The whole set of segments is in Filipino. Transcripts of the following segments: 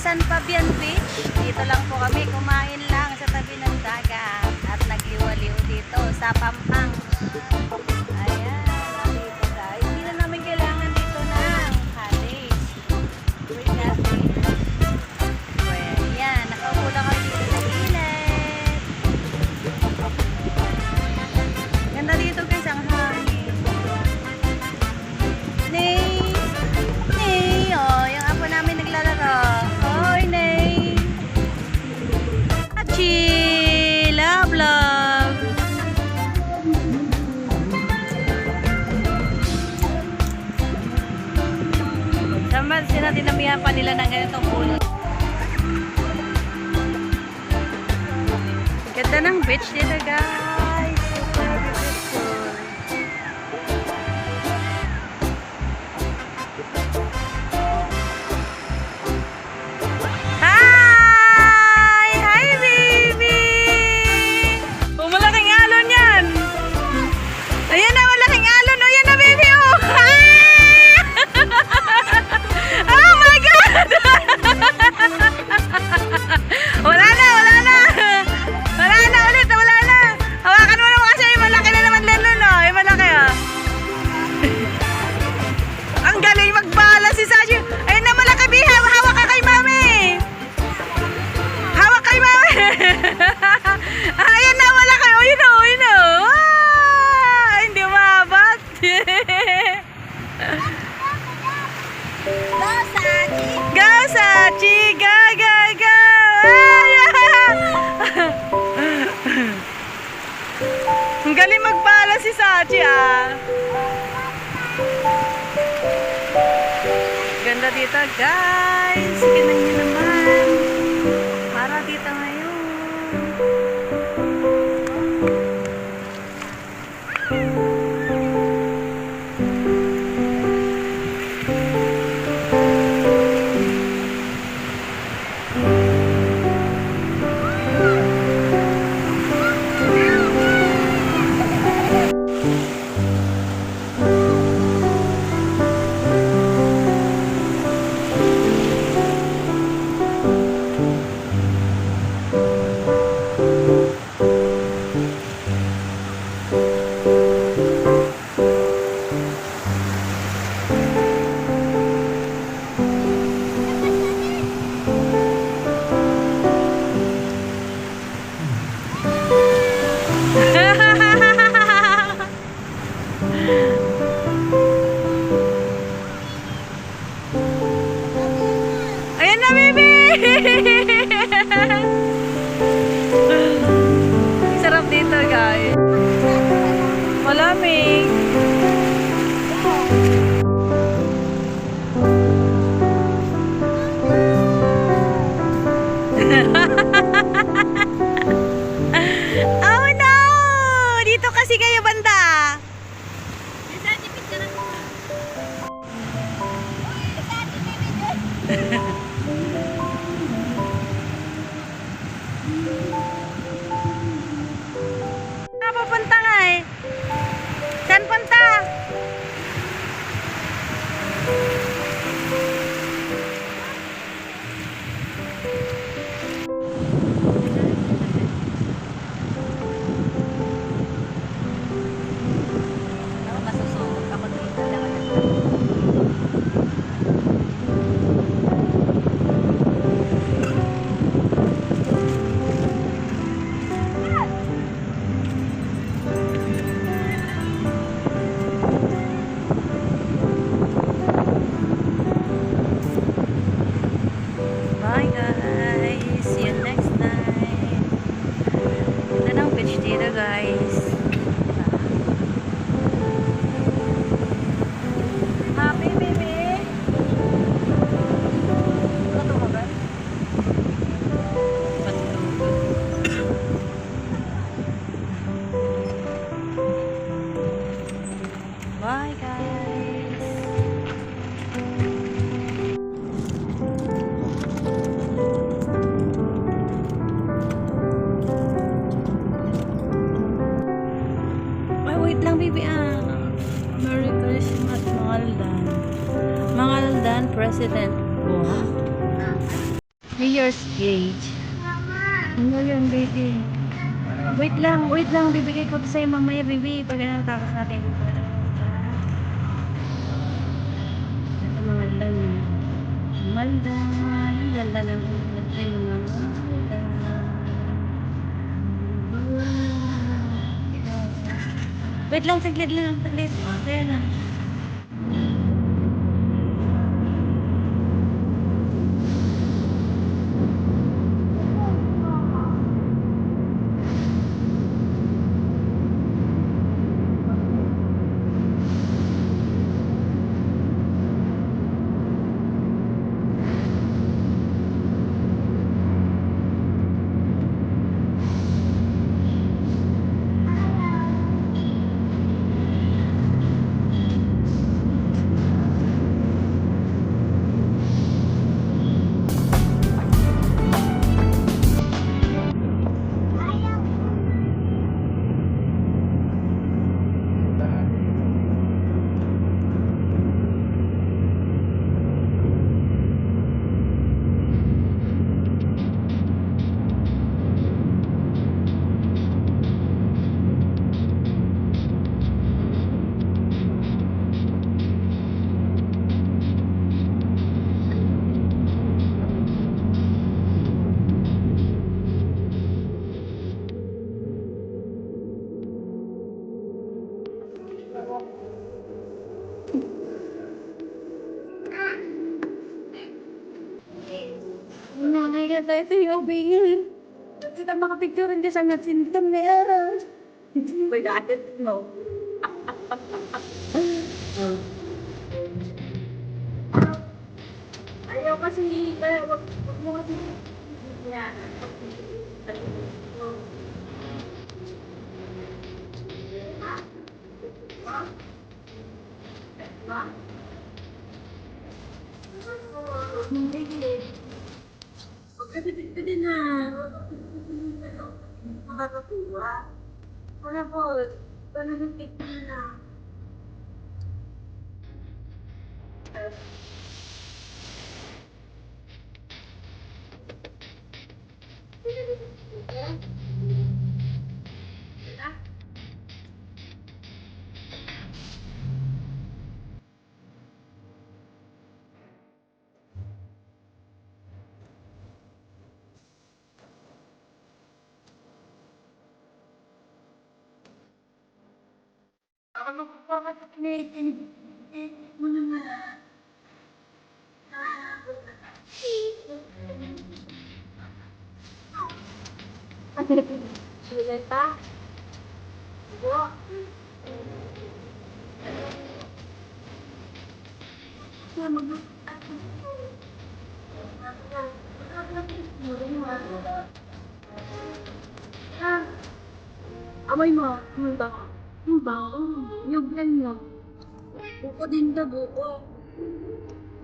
San Fabian Beach. Dito lang po kami, kumain lang sa tabi ng dagat at nagliwaliw dito sa Pampang. Ayan, dito guys. Hindi na namin kailangan dito ng cottage. Free cafe. Well, yan, nakaupo lang kami dito sa gilid. Ganda dito guys, ang hangin. Nay, oh, yung apo namin naglalaro. Hoy, Nay. Achi, love, love. Sama sila, dinamihan pa nila ng ganitong pulot. Ganda ng beach dito, guys. Super beautiful. Hi, baby. Oh, malaking alon yan. Ayan na, malaking alon. Oh, yan na, baby. Oh, oh my God. Wala na, wala na. Wala na ulit, wala na. Hawakan mo naman kasi yung malaki na naman lalo, no? Yung malaki, oh. Ang galing magbala si Saji. Ayun na, malaki, biha. Hawak ka kay mami. Hawak kay mami. Ayan na, malaki. Oh, yun, oh, yun, oh. Ah, hindi umabat. Go, Saji! Go, Saji! Go, go, go! Ang galing magbala si Saji, ah. Ganda dito, guys. Tignan niyo naman. Para dito ngayon. Ayan na, baby! Sarap dito, guys. Malamig. Oh no! Dito kasi kayo banda. Napapunta nga eh. Saan punta? Masusuot ako dito lang. Bye guys, see you next time. Ito ng beach dito guys. Happy baby. Ito mo ba? Bye guys. Wait lang, baby. Merry Christmas, Mangaldan. Mangaldan President. Wow. Mayor's Gate. Ano yun, baby? Wait lang, bibigay ko to sa'yo mamaya, baby. Pag natapos natin. Ito mga lang. Malang, lalalang, wait lang, saglit lang, saglit. Ayan na. Nakikita ito yung bingin. Kita makapicture hindi sa nasintam na araw. Pag-atit mo. Ayaw kasi, wag mo kasi. Yan. Pwede na. Makakatuwa. Wala po. Paano nagpicture na? Ano pa ka-creative? Mo naman. Sulit pa? Bo. Amoy mo. Ano ba? Ano ba? Yung ganyan. Buko din ka, buko.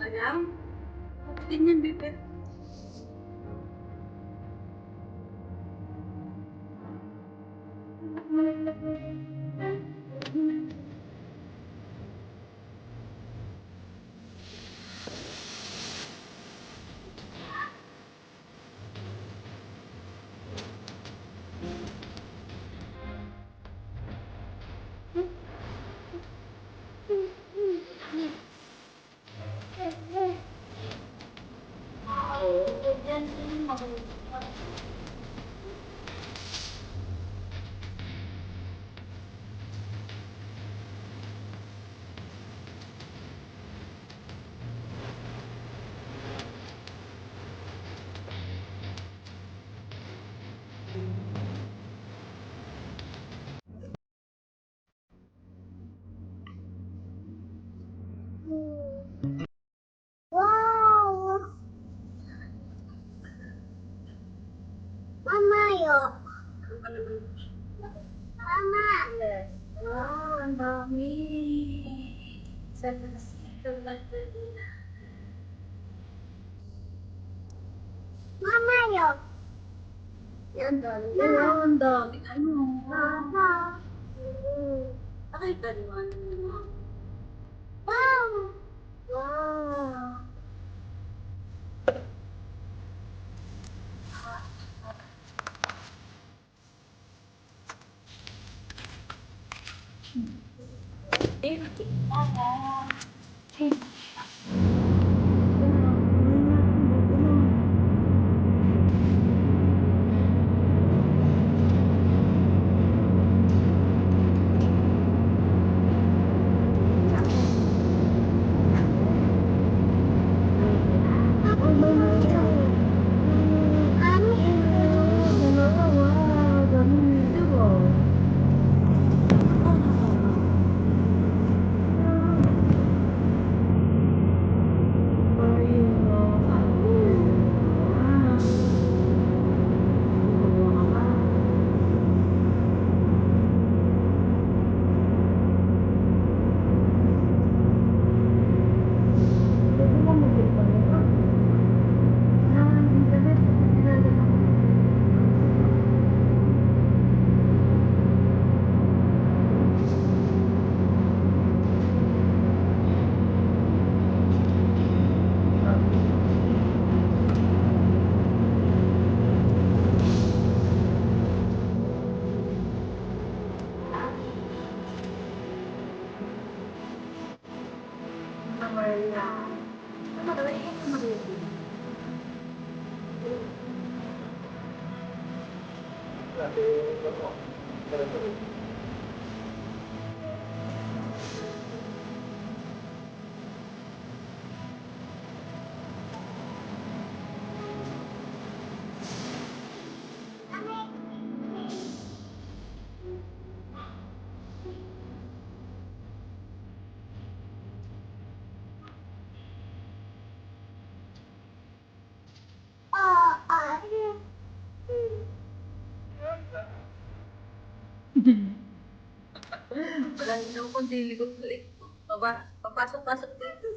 Alam? Buko din yan, bebe. Wow! Mama, yo. Mama. Wow, ang dami. Mama, yo. Yan, dami. Wow, ang dami. Ano? Mama. Nakita naman mo. Wow! Wow! Lalo ko dili ko balik. Papasok-pasok dito.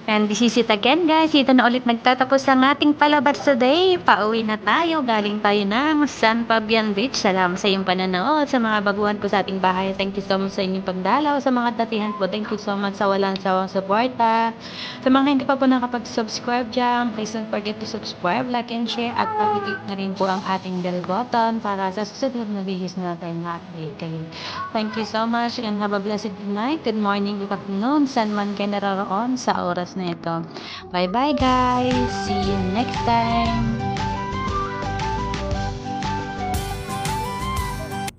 And this is it again guys, dito na ulit nagtatapos ang ating palabas today. Pauwi na tayo, galing tayo ng San Fabian Beach. Salamat sa iyong pananood, sa mga baguhan po sa ating bahay. Thank you so much sa inyong pagdalaw, sa mga datihan po. Thank you so much sa walang sawang suporta. Sa mga hindi pa po nakapag-subscribe dyan, please don't forget to subscribe, like and share. At pag-click na rin po ang ating bell button para sa susunod na videos natin na update kayo. Thank you so much and have a blessed night. Good morning, good afternoon, saan man kayo naroroon sa oras na ito. Bye bye guys! See you next time!